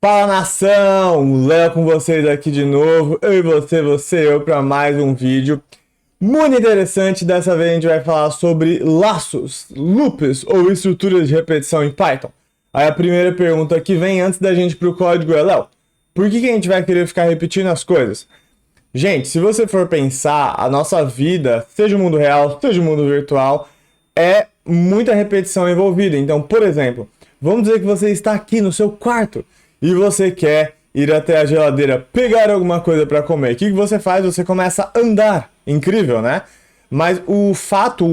Fala nação, Léo com vocês aqui de novo, eu e você, eu para mais um vídeo muito interessante. Dessa vez a gente vai falar sobre laços, loops ou estruturas de repetição em Python. Aí a primeira pergunta que vem antes da gente ir pro código é, Léo, por que a gente vai querer ficar repetindo as coisas? Gente, se você for pensar, a nossa vida, seja o mundo real, seja o mundo virtual, é muita repetição envolvida. Então, por exemplo, vamos dizer que você está aqui no seu quarto e você quer ir até a geladeira pegar alguma coisa para comer. O que você faz? Você começa a andar. Incrível, né? Mas o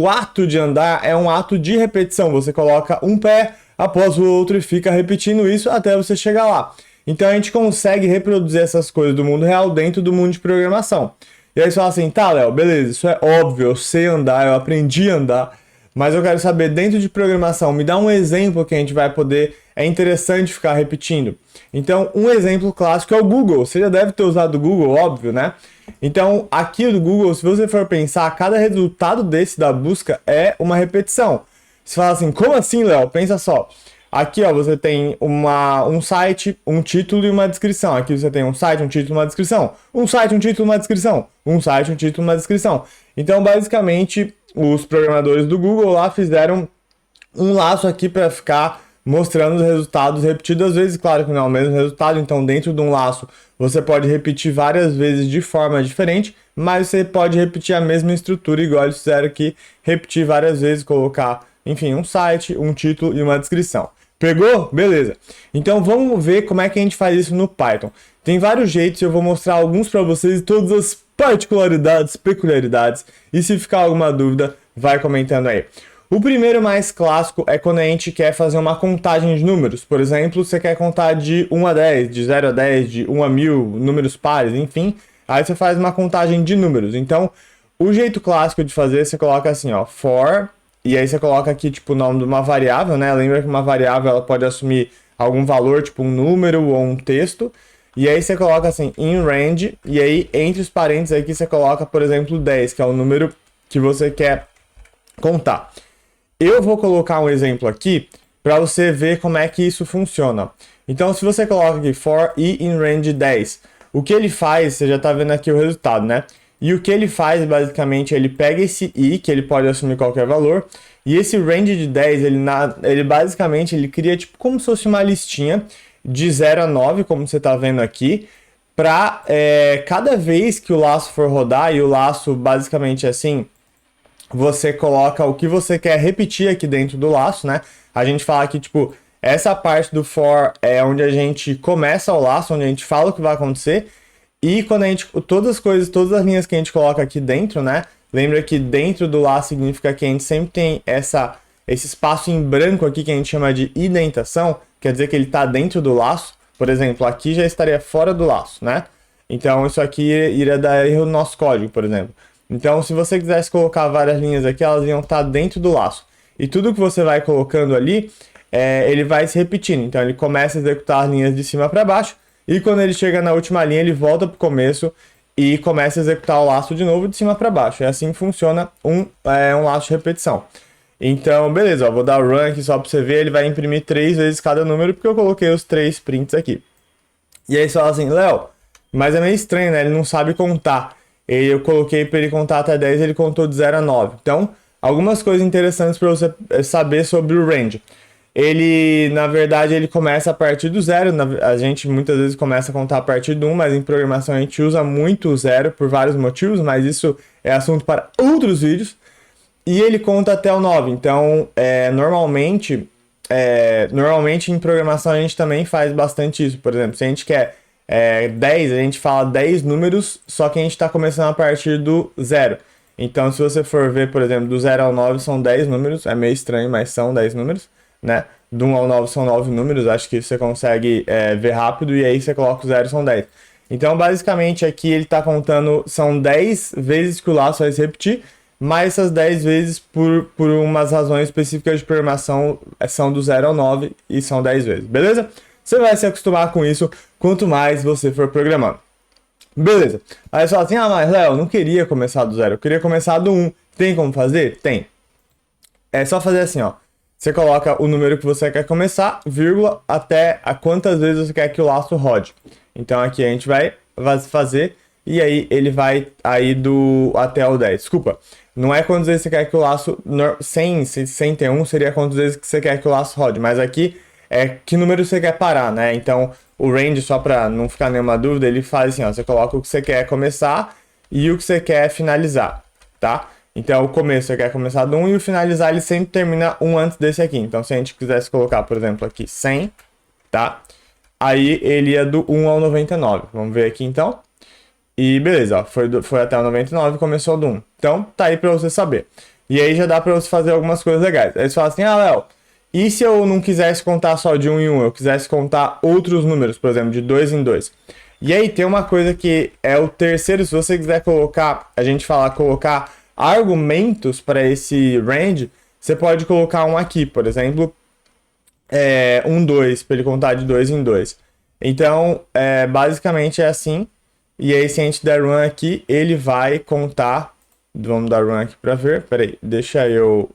ato de andar é um ato de repetição. Você coloca um pé após o outro e fica repetindo isso até você chegar lá. Então a gente consegue reproduzir essas coisas do mundo real dentro do mundo de programação. E aí você fala assim, tá, Léo, beleza, isso é óbvio, eu sei andar, eu aprendi a andar, mas eu quero saber, dentro de programação, me dá um exemplo que a gente vai poder, é interessante ficar repetindo. Então, um exemplo clássico é o Google. Você já deve ter usado o Google, óbvio, né? Então, aqui do Google, se você for pensar, cada resultado desse da busca é uma repetição. Você fala assim, como assim, Léo? Pensa só. Aqui, ó, você tem um site, um título e uma descrição. Aqui você tem um site, um título e uma descrição. Um site, um título e uma descrição. Um site, um título e uma descrição. Então, basicamente, os programadores do Google lá fizeram um laço aqui para ficar mostrando os resultados repetidos. Às vezes, claro que não é o mesmo resultado. Então, dentro de um laço, você pode repetir várias vezes de forma diferente, mas você pode repetir a mesma estrutura, igual eles fizeram aqui, repetir várias vezes, colocar, enfim, um site, um título e uma descrição. Pegou? Beleza. Então vamos ver como é que a gente faz isso no Python. Tem vários jeitos, eu vou mostrar alguns para vocês, todas as particularidades, peculiaridades, e se ficar alguma dúvida, vai comentando aí. O primeiro mais clássico é quando a gente quer fazer uma contagem de números. Por exemplo, você quer contar de 1 a 10, de 0 a 10, de 1 a 1000, números pares, enfim. Aí você faz uma contagem de números. Então, o jeito clássico de fazer, você coloca assim, ó, for... E aí você coloca aqui, tipo, o nome de uma variável, né? Lembra que uma variável, ela pode assumir algum valor, tipo um número ou um texto. E aí você coloca assim, in range, e aí entre os parênteses aqui você coloca, por exemplo, 10, que é o número que você quer contar. Eu vou colocar um exemplo aqui para você ver como é que isso funciona. Então, se você coloca aqui for i in range 10, o que ele faz, você já está vendo aqui o resultado, né? E o que ele faz, basicamente, ele pega esse i, que ele pode assumir qualquer valor, e esse range de 10, ele basicamente ele cria tipo como se fosse uma listinha de 0 a 9, como você está vendo aqui, para cada vez que o laço for rodar, e o laço basicamente é assim, você coloca o que você quer repetir aqui dentro do laço, né? A gente fala que, tipo, essa parte do for é onde a gente começa o laço, onde a gente fala o que vai acontecer. E quando a gente, todas as linhas que a gente coloca aqui dentro, né? Lembra que dentro do laço significa que a gente sempre tem esse espaço em branco aqui que a gente chama de indentação, quer dizer que ele está dentro do laço. Por exemplo, aqui já estaria fora do laço, né? Então isso aqui iria dar erro no nosso código, por exemplo. Então se você quisesse colocar várias linhas aqui, elas iam estar dentro do laço. E tudo que você vai colocando ali, ele vai se repetindo. Então ele começa a executar as linhas de cima para baixo, e quando ele chega na última linha, ele volta para o começo e começa a executar o laço de novo de cima para baixo. É assim que funciona um laço de repetição. Então, beleza, ó, vou dar o run aqui só para você ver. Ele vai imprimir 3 vezes cada número, porque eu coloquei os 3 prints aqui. E aí você fala assim, Léo, mas é meio estranho, né? Ele não sabe contar. Eu coloquei para ele contar até 10, ele contou de 0 a 9. Então, algumas coisas interessantes para você saber sobre o range. Ele, na verdade, ele começa a partir do 0. A gente muitas vezes começa a contar a partir do 1, mas em programação a gente usa muito o 0 por vários motivos, mas isso é assunto para outros vídeos. E ele conta até o 9. Então, normalmente em programação a gente também faz bastante isso. Por exemplo, se a gente quer 10, a gente fala 10 números, só que a gente está começando a partir do 0. Então, se você for ver, por exemplo, do 0 ao 9 são 10 números. É meio estranho, mas são 10 números. Né? Do 1 ao 9 são 9 números, acho que você consegue ver rápido, e aí você coloca o 0, são 10. Então, basicamente, aqui ele está contando, são 10 vezes que o laço vai se repetir, mas essas 10 vezes, por umas razões específicas de programação, são do 0 ao 9 e são 10 vezes, beleza? Você vai se acostumar com isso quanto mais você for programando. Beleza. Aí você fala assim, mas Léo, eu não queria começar do 0, eu queria começar do 1. Tem como fazer? Tem. É só fazer assim, ó. você coloca o número que você quer começar, vírgula, até a quantas vezes você quer que o laço rode. Então aqui a gente vai fazer, e aí ele vai aí do até o 10. Desculpa, não é quantas vezes você quer que o laço... sem ter um seria quantas vezes que você quer que o laço rode, mas aqui é que número você quer parar, né? Então o range, só para não ficar nenhuma dúvida, ele faz assim, ó, você coloca o que você quer começar e o que você quer finalizar, tá? Então, o começo você quer começar do 1 e o finalizar ele sempre termina um antes desse aqui. Então, se a gente quisesse colocar, por exemplo, aqui 100, tá? Aí ele ia do 1 ao 99. Vamos ver aqui então. E beleza, ó, foi até o 99 e começou do 1. Então, tá aí pra você saber. E aí já dá pra você fazer algumas coisas legais. Aí você fala assim, ah, Léo, e se eu não quisesse contar só de 1 em 1? Eu quisesse contar outros números, por exemplo, de 2 em 2. E aí tem uma coisa que é o terceiro, se você quiser colocar, a gente fala colocar argumentos para esse range, você pode colocar um aqui, por exemplo, 2, para ele contar de 2 em 2. Então, basicamente é assim. E aí, se a gente der run aqui, ele vai contar. Vamos dar run aqui para ver. Peraí, deixa eu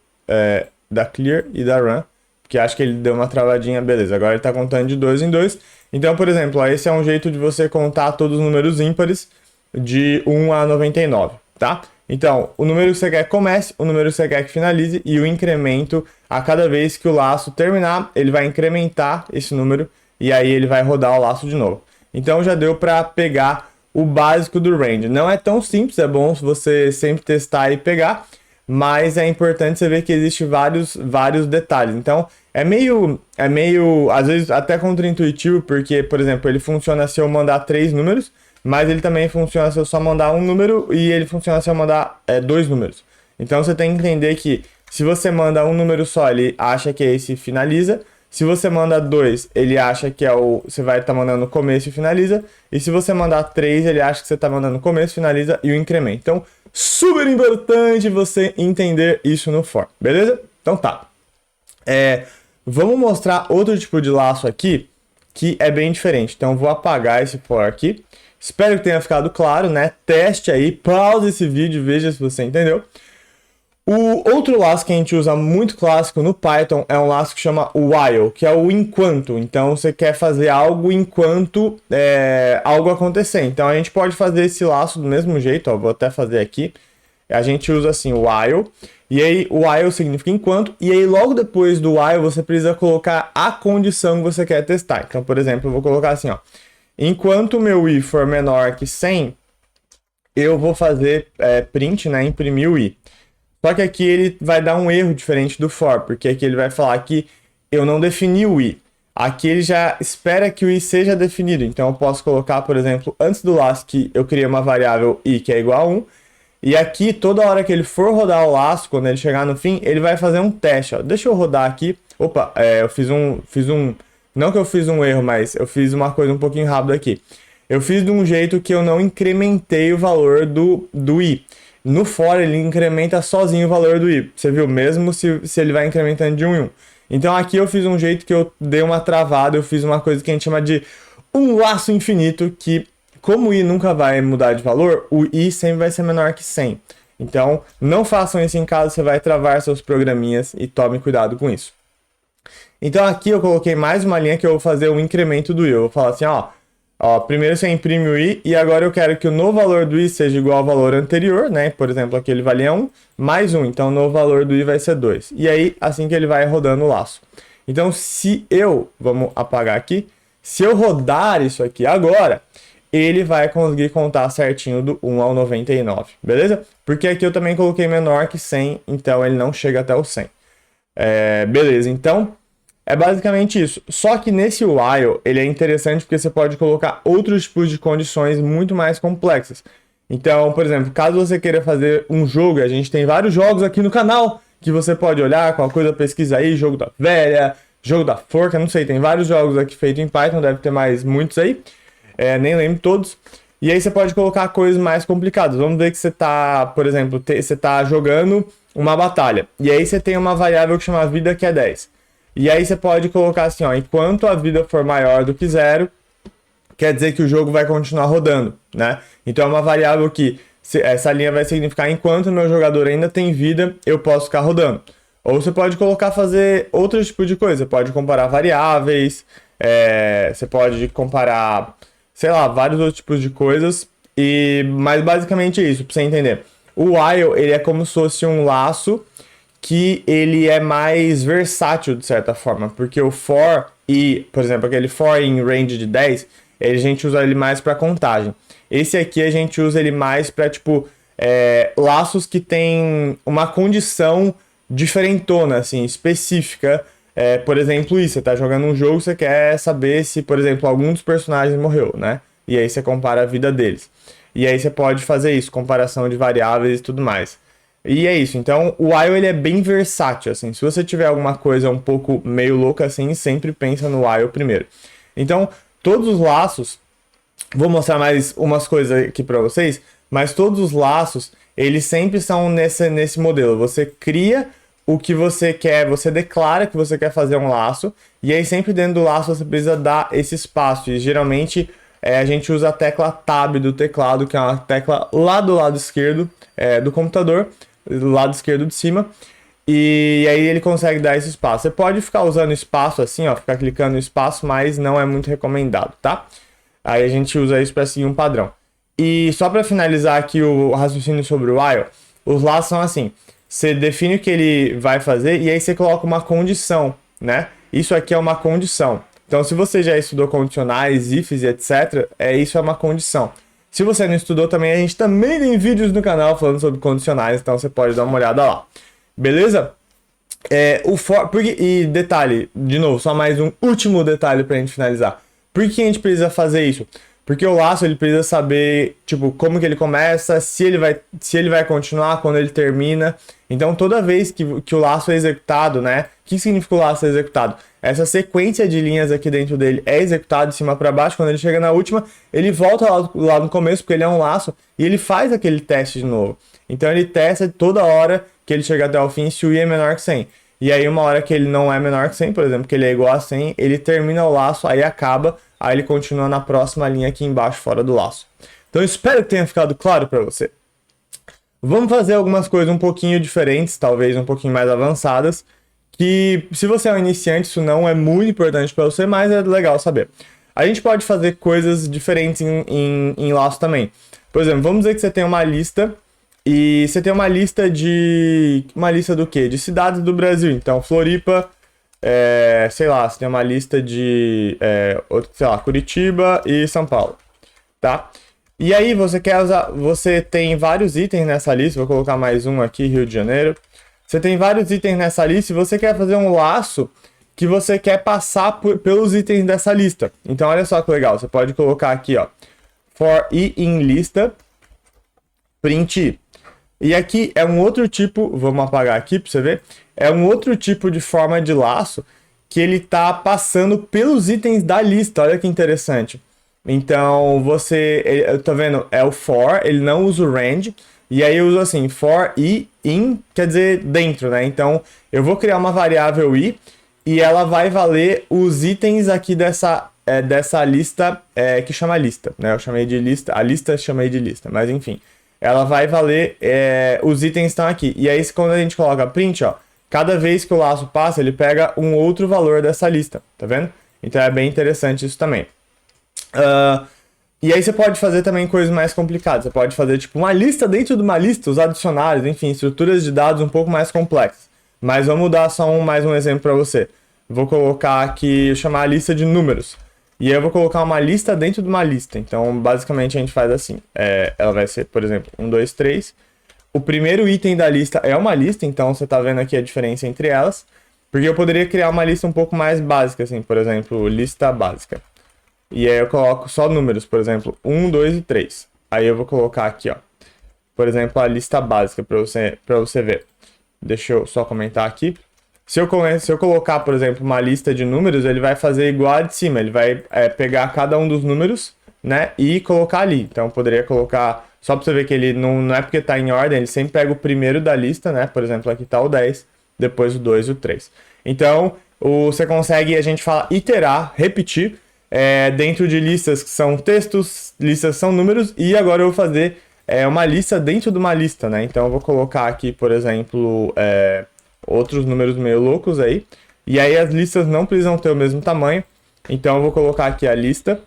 dar clear e dar run. Porque acho que ele deu uma travadinha. Beleza, agora ele está contando de 2 em 2. Então, por exemplo, ó, esse é um jeito de você contar todos os números ímpares de 1 a 99, tá? Então, o número que você quer que comece, o número que você quer que finalize e o incremento a cada vez que o laço terminar, ele vai incrementar esse número e aí ele vai rodar o laço de novo. Então já deu para pegar o básico do range. Não é tão simples, é bom você sempre testar e pegar, mas é importante você ver que existe vários detalhes. Então, é meio, às vezes até contraintuitivo, porque, por exemplo, ele funciona se eu mandar 3 números, mas ele também funciona se eu só mandar um número e ele funciona se eu mandar 2 números. Então você tem que entender que se você manda um número só, ele acha que é esse e finaliza. Se você manda 2, ele acha que você vai estar mandando começo e finaliza. E se você mandar 3, ele acha que você está mandando começo, finaliza e o incremento. Então, super importante você entender isso no for, beleza? Então tá. Vamos mostrar outro tipo de laço aqui que é bem diferente. Então, eu vou apagar esse for aqui. Espero que tenha ficado claro, né? Teste aí, pause esse vídeo, veja se você entendeu. O outro laço que a gente usa muito clássico no Python é um laço que chama while, que é o enquanto. Então, você quer fazer algo enquanto algo acontecer. Então, a gente pode fazer esse laço do mesmo jeito, ó, vou até fazer aqui. A gente usa assim, while, e aí o while significa enquanto, e aí logo depois do while você precisa colocar a condição que você quer testar. Então, por exemplo, eu vou colocar assim, ó. Enquanto o meu i for menor que 100, eu vou fazer print, né, imprimir o i. Só que aqui ele vai dar um erro diferente do for, porque aqui ele vai falar que eu não defini o i. Aqui ele já espera que o i seja definido. Então eu posso colocar, por exemplo, antes do laço que eu criei uma variável i que é igual a 1. E aqui, toda hora que ele for rodar o laço, quando ele chegar no fim, ele vai fazer um teste. Ó. Deixa eu rodar aqui. Opa, eu fiz um... Não que eu fiz um erro, mas eu fiz uma coisa um pouquinho rápida aqui. Eu fiz de um jeito que eu não incrementei o valor do i. No for, ele incrementa sozinho o valor do i. Você viu? Mesmo se ele vai incrementando de 1 em 1. Então aqui eu fiz um jeito que eu dei uma travada. Eu fiz uma coisa que a gente chama de um laço infinito, que como o i nunca vai mudar de valor, o i sempre vai ser menor que 100. Então, não façam isso em casa, você vai travar seus programinhas e tome cuidado com isso. Então, aqui eu coloquei mais uma linha que eu vou fazer o incremento do i. Eu vou falar assim, ó, primeiro você imprime o i e agora eu quero que o novo valor do i seja igual ao valor anterior, né? Por exemplo, aqui ele valia 1, mais 1. Então, o novo valor do i vai ser 2. E aí, assim que ele vai rodando o laço. Então, vamos apagar aqui. Se eu rodar isso aqui agora, ele vai conseguir contar certinho do 1 ao 99, beleza? Porque aqui eu também coloquei menor que 100, então ele não chega até o 100. Beleza, então é basicamente isso. Só que nesse while, ele é interessante porque você pode colocar outros tipos de condições muito mais complexas. Então, por exemplo, caso você queira fazer um jogo, a gente tem vários jogos aqui no canal que você pode olhar, qualquer coisa pesquisa aí, jogo da velha, jogo da forca, não sei, tem vários jogos aqui feitos em Python, deve ter muitos aí. Nem lembro todos. E aí você pode colocar coisas mais complicadas. Vamos ver que você tá, por exemplo, você tá jogando uma batalha. E aí você tem uma variável que chama vida, que é 10. E aí você pode colocar assim, ó, enquanto a vida for maior do que 0, quer dizer que o jogo vai continuar rodando, né? Então é uma variável que essa linha vai significar enquanto o meu jogador ainda tem vida, eu posso ficar rodando. Ou você pode colocar fazer outro tipo de coisa. Você pode comparar variáveis, você pode comparar, sei lá, vários outros tipos de coisas. Mas basicamente é isso, pra você entender. O while, ele é como se fosse um laço que ele é mais versátil de certa forma, porque o for e, por exemplo, aquele for em range de 10, a gente usa ele mais para contagem. Esse aqui a gente usa ele mais para tipo laços que tem uma condição diferentona, assim, específica. Por exemplo, isso, você tá jogando um jogo, você quer saber se, por exemplo, algum dos personagens morreu, né? E aí você compara a vida deles. E aí você pode fazer isso, comparação de variáveis e tudo mais. E é isso, então o while ele é bem versátil, assim, se você tiver alguma coisa um pouco meio louca assim, sempre pensa no while primeiro. Então, todos os laços, vou mostrar mais umas coisas aqui para vocês, mas todos os laços, eles sempre são nesse modelo, você cria o que você quer, você declara que você quer fazer um laço, e aí sempre dentro do laço você precisa dar esse espaço, e geralmente a gente usa a tecla Tab do teclado, que é uma tecla lá do lado esquerdo do computador, do lado esquerdo de cima, e aí ele consegue dar esse espaço. Você pode ficar usando espaço assim, ó, ficar clicando no espaço, mas não é muito recomendado, tá? Aí a gente usa isso para seguir um padrão. E só para finalizar aqui o raciocínio sobre o while, os laços são assim, você define o que ele vai fazer e aí você coloca uma condição, né? Isso aqui é uma condição. Então, se você já estudou condicionais, ifs e etc., isso é uma condição. Se você não estudou também, a gente também tem vídeos no canal falando sobre condicionais, então você pode dar uma olhada lá. Beleza? E detalhe, de novo, só mais um último detalhe pra gente finalizar. Por que a gente precisa fazer isso? Porque o laço ele precisa saber, tipo, como que ele começa, se ele vai continuar, quando ele termina. Então, toda vez que o laço é executado, né? O que significa o laço ser executado? Essa sequência de linhas aqui dentro dele é executada de cima para baixo. Quando ele chega na última, ele volta lá no começo, porque ele é um laço, e ele faz aquele teste de novo. Então, ele testa toda hora que ele chega até o fim se o i é menor que 100. E aí, uma hora que ele não é menor que 100, por exemplo, que ele é igual a 100, ele termina o laço, aí acaba, aí ele continua na próxima linha aqui embaixo, fora do laço. Então, espero que tenha ficado claro para você. Vamos fazer algumas coisas um pouquinho diferentes, talvez um pouquinho mais avançadas, que se você é um iniciante, isso não é muito importante para você, mas é legal saber. A gente pode fazer coisas diferentes em laço também. Por exemplo, vamos dizer que você tem uma lista, e você tem uma lista do quê? De cidades do Brasil. Então, Floripa, sei lá, você tem uma lista de, sei lá, Curitiba e São Paulo, tá? E aí você tem vários itens nessa lista, vou colocar mais um aqui, Rio de Janeiro. Você tem vários itens nessa lista e você quer fazer um laço que você quer passar pelos itens dessa lista. Então, olha só que legal, você pode colocar aqui, ó, for i in lista, print i. E aqui é um outro tipo, vamos apagar aqui para você ver, é um outro tipo de forma de laço que ele tá passando pelos itens da lista, olha que interessante. Então, tá vendo, é o for, ele não usa o range, e aí eu uso assim, for i in, quer dizer dentro, né? Então, eu vou criar uma variável i, e ela vai valer os itens aqui dessa lista, que chama lista, né? Eu chamei de lista, a lista chamei de lista, mas enfim. Ela vai valer, os itens estão aqui. E aí, quando a gente coloca print, ó, cada vez que o laço passa, ele pega um outro valor dessa lista, tá vendo? Então é bem interessante isso também. E aí você pode fazer também coisas mais complicadas. Você pode fazer tipo uma lista dentro de uma lista, os adicionários, enfim, estruturas de dados um pouco mais complexas. Mas vamos dar só mais um exemplo para você. Vou colocar aqui, chamar a lista de números. E aí eu vou colocar uma lista dentro de uma lista. Então, basicamente, a gente faz assim. Ela vai ser, por exemplo, 1, 2, 3. O primeiro item da lista é uma lista, então você está vendo aqui a diferença entre elas. Porque eu poderia criar uma lista um pouco mais básica, assim, por exemplo, lista básica. E aí eu coloco só números, por exemplo, 1, 2 e 3. Aí eu vou colocar aqui, ó, por exemplo, a lista básica para você ver. Deixa eu só comentar aqui. Se eu colocar, por exemplo, uma lista de números, ele vai fazer igual a de cima. Ele vai pegar cada um dos números, né, e colocar ali. Então, eu poderia colocar, só para você ver que ele não é porque está em ordem, ele sempre pega o primeiro da lista, né? Por exemplo, aqui está o 10, depois o 2 e o 3. Então, você consegue, a gente fala, iterar, repetir, dentro de listas que são textos, listas que são números, e agora eu vou fazer uma lista dentro de uma lista, né? Então, eu vou colocar aqui, por exemplo, outros números meio loucos aí. E aí as listas não precisam ter o mesmo tamanho. Então eu vou colocar aqui a lista.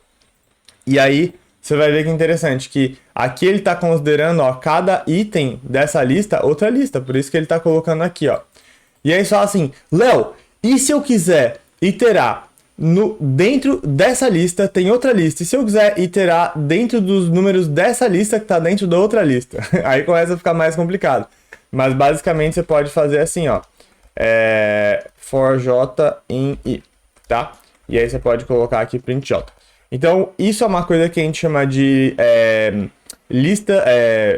E aí você vai ver que é interessante, que aqui ele está considerando, ó, cada item dessa lista outra lista. Por isso que ele está colocando aqui, ó. E aí só assim, Léo, e se eu quiser iterar dentro dessa lista tem outra lista. E se eu quiser iterar dentro dos números dessa lista que está dentro da outra lista? Aí começa a ficar mais complicado. Mas basicamente você pode fazer assim, ó. For j in i, tá? E aí você pode colocar aqui print j. Então isso é uma coisa que a gente chama de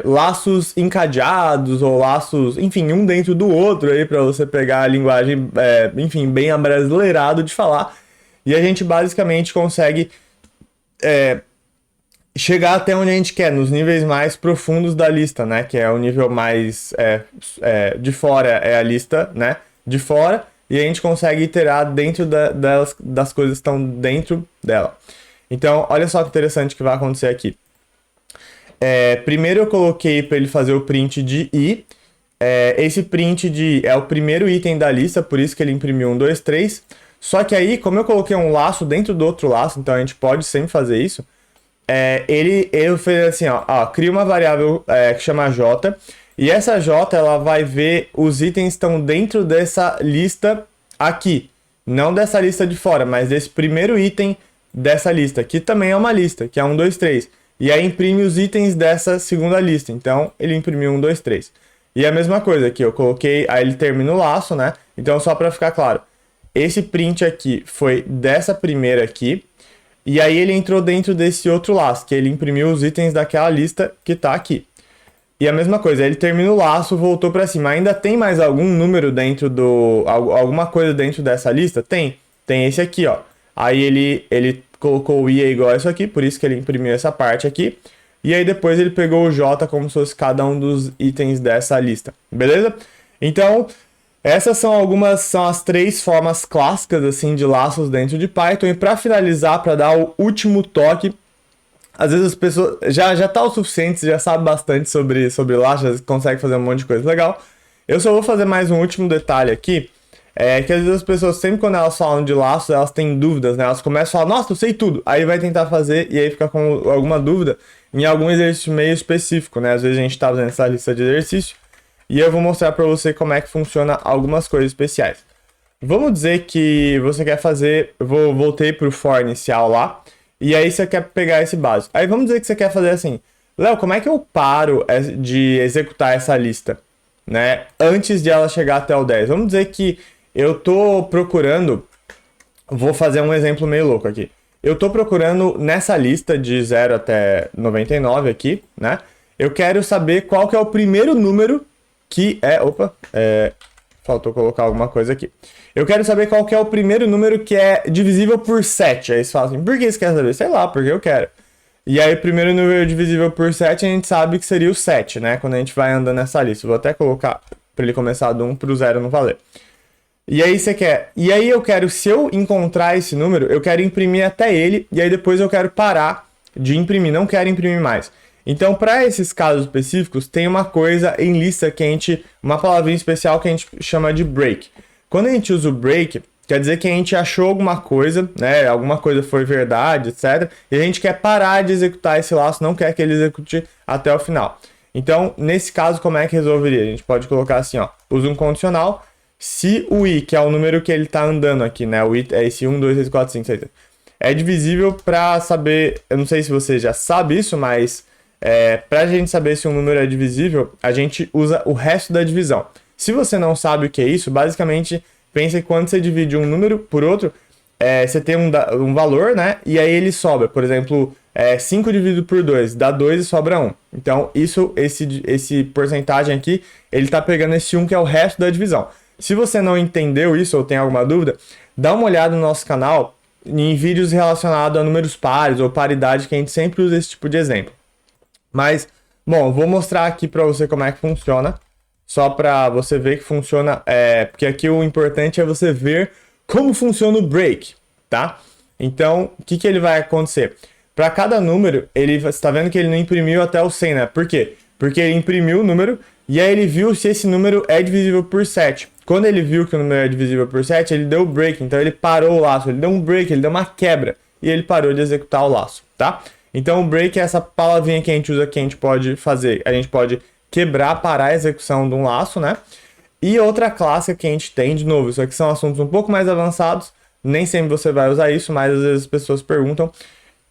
laços encadeados ou laços, enfim, um dentro do outro aí para você pegar a linguagem, enfim, bem abrasileirado de falar. E a gente basicamente consegue chegar até onde a gente quer, nos níveis mais profundos da lista, né? Que é o nível mais de fora, é a lista, né? De fora, e a gente consegue iterar dentro das coisas que estão dentro dela. Então, olha só que interessante que vai acontecer aqui. Primeiro eu coloquei para ele fazer o print de i. Esse print de i é o primeiro item da lista, por isso que ele imprimiu 1, 2, 3. Só que aí, como eu coloquei um laço dentro do outro laço, então a gente pode sempre fazer isso, ele fez assim, ó, cria uma variável que chama j, e essa j ela vai ver os itens que estão dentro dessa lista aqui, não dessa lista de fora, mas desse primeiro item dessa lista, que também é uma lista, que é 1, 2, 3. E aí imprime os itens dessa segunda lista, então ele imprimiu 1, 2, 3. E a mesma coisa aqui, eu coloquei, aí ele termina o laço, né? Então só para ficar claro, esse print aqui foi dessa primeira aqui, e aí ele entrou dentro desse outro laço, que ele imprimiu os itens daquela lista que tá aqui. E a mesma coisa, ele termina o laço, voltou para cima. Ainda tem mais algum número dentro alguma coisa dentro dessa lista? Tem esse aqui, ó. Aí ele colocou o i é igual a isso aqui, por isso que ele imprimiu essa parte aqui. E aí depois ele pegou o j como se fosse cada um dos itens dessa lista, beleza? Então, essas são as 3 formas clássicas assim de laços dentro de Python. E para finalizar, para dar o último toque, às vezes as pessoas já tá o suficiente, já sabe bastante sobre laços, já consegue fazer um monte de coisa legal. Eu só vou fazer mais um último detalhe aqui, que às vezes as pessoas, sempre quando elas falam de laços, elas têm dúvidas, né? Elas começam a falar, nossa, eu sei tudo. Aí vai tentar fazer e aí fica com alguma dúvida em algum exercício meio específico, né? Às vezes a gente tá fazendo essa lista de exercício e eu vou mostrar para você como é que funciona algumas coisas especiais. Vamos dizer que você quer fazer, voltei pro for inicial lá, e aí você quer pegar esse básico. Aí vamos dizer que você quer fazer assim, Léo, como é que eu paro de executar essa lista, né? Antes de ela chegar até o 10. Vamos dizer que eu tô procurando, vou fazer um exemplo meio louco aqui. Eu tô procurando nessa lista de 0 até 99 aqui, né? Eu quero saber qual que é o primeiro número que faltou colocar alguma coisa aqui. Eu quero saber qual que é o primeiro número que é divisível por 7. Aí você fala assim, por que você quer saber? Sei lá, porque eu quero. E aí o primeiro número divisível por 7 a gente sabe que seria o 7, né? Quando a gente vai andando nessa lista. Vou até colocar para ele começar do 1 para o 0 não valer. E aí você quer... E aí eu quero, se eu encontrar esse número, eu quero imprimir até ele. E aí depois eu quero parar de imprimir. Não quero imprimir mais. Então, para esses casos específicos, tem uma coisa em lista que uma palavrinha especial que a gente chama de break. Quando a gente usa o break, quer dizer que a gente achou alguma coisa, né? Alguma coisa foi verdade, etc. E a gente quer parar de executar esse laço, não quer que ele execute até o final. Então, nesse caso, como é que resolveria? A gente pode colocar assim, ó, usa um condicional. Se o i, que é o número que ele está andando aqui, né? O i é esse 1, 2, 3, 4, 5, 6, 7. É divisível para saber, eu não sei se você já sabe isso, mas... para a gente saber se um número é divisível, a gente usa o resto da divisão. Se você não sabe o que é isso, basicamente, pensa que quando você divide um número por outro, você tem um valor, né? E aí ele sobra. Por exemplo, 5 dividido por 2 dá 2 e sobra 1. Então, esse porcentagem aqui, ele está pegando esse 1 que é o resto da divisão. Se você não entendeu isso ou tem alguma dúvida, dá uma olhada no nosso canal em vídeos relacionados a números pares ou paridade, que a gente sempre usa esse tipo de exemplo. Mas, bom, eu vou mostrar aqui para você como é que funciona, só para você ver que funciona, porque aqui o importante é você ver como funciona o break, tá? Então, o que ele vai acontecer? Para cada número, você está vendo que ele não imprimiu até o 100, né? Por quê? Porque ele imprimiu o número e aí ele viu se esse número é divisível por 7. Quando ele viu que o número é divisível por 7, ele deu o break, então ele parou o laço, ele deu um break, ele deu uma quebra, e ele parou de executar o laço, tá? Então o break é essa palavrinha que a gente usa, que a gente pode fazer, a gente pode quebrar, parar a execução de um laço, né? E outra classe que a gente tem, de novo, isso aqui são assuntos um pouco mais avançados, nem sempre você vai usar isso, mas às vezes as pessoas perguntam,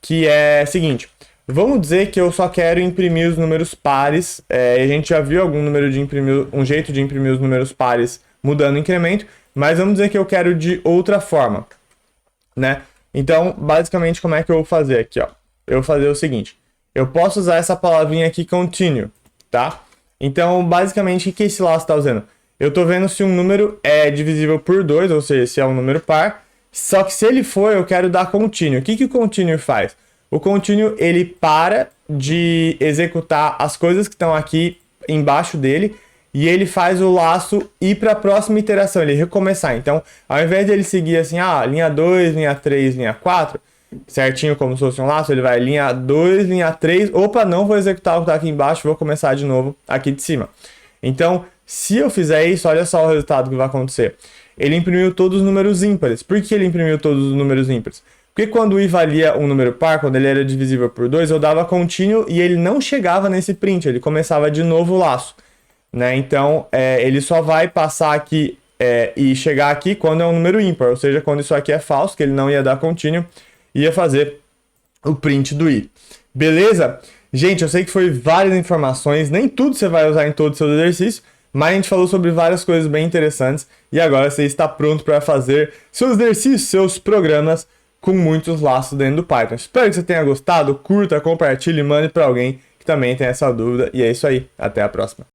que é o seguinte: vamos dizer que eu só quero imprimir os números pares, a gente já viu algum número de imprimir, um jeito de imprimir os números pares mudando o incremento, mas vamos dizer que eu quero de outra forma, né? Então, basicamente, como é que eu vou fazer aqui, ó? Eu vou fazer o seguinte: eu posso usar essa palavrinha aqui, continue, tá? Então, basicamente, o que esse laço está usando? Eu estou vendo se um número é divisível por 2, ou seja, se é um número par, só que se ele for, eu quero dar continue. O que o continue faz? O continue, ele para de executar as coisas que estão aqui embaixo dele, e ele faz o laço ir para a próxima iteração, ele recomeçar. Então, ao invés de ele seguir assim, linha 2, linha 3, linha 4, certinho como se fosse um laço, ele vai linha 2, linha 3, opa, não vou executar o que está aqui embaixo, vou começar de novo aqui de cima. Então, se eu fizer isso, olha só o resultado que vai acontecer. Ele imprimiu todos os números ímpares. Por que ele imprimiu todos os números ímpares? Porque quando o i valia um número par, quando ele era divisível por 2, eu dava continue e ele não chegava nesse print, ele começava de novo o laço, né? Então, ele só vai passar aqui e chegar aqui quando é um número ímpar, ou seja, quando isso aqui é falso, que ele não ia dar continue, ia fazer o print do i. Beleza? Gente, eu sei que foi várias informações, nem tudo você vai usar em todo o seu exercício, mas a gente falou sobre várias coisas bem interessantes e agora você está pronto para fazer seus exercícios, seus programas com muitos laços dentro do Python. Espero que você tenha gostado, curta, compartilhe e mande para alguém que também tem essa dúvida. E é isso aí, até a próxima.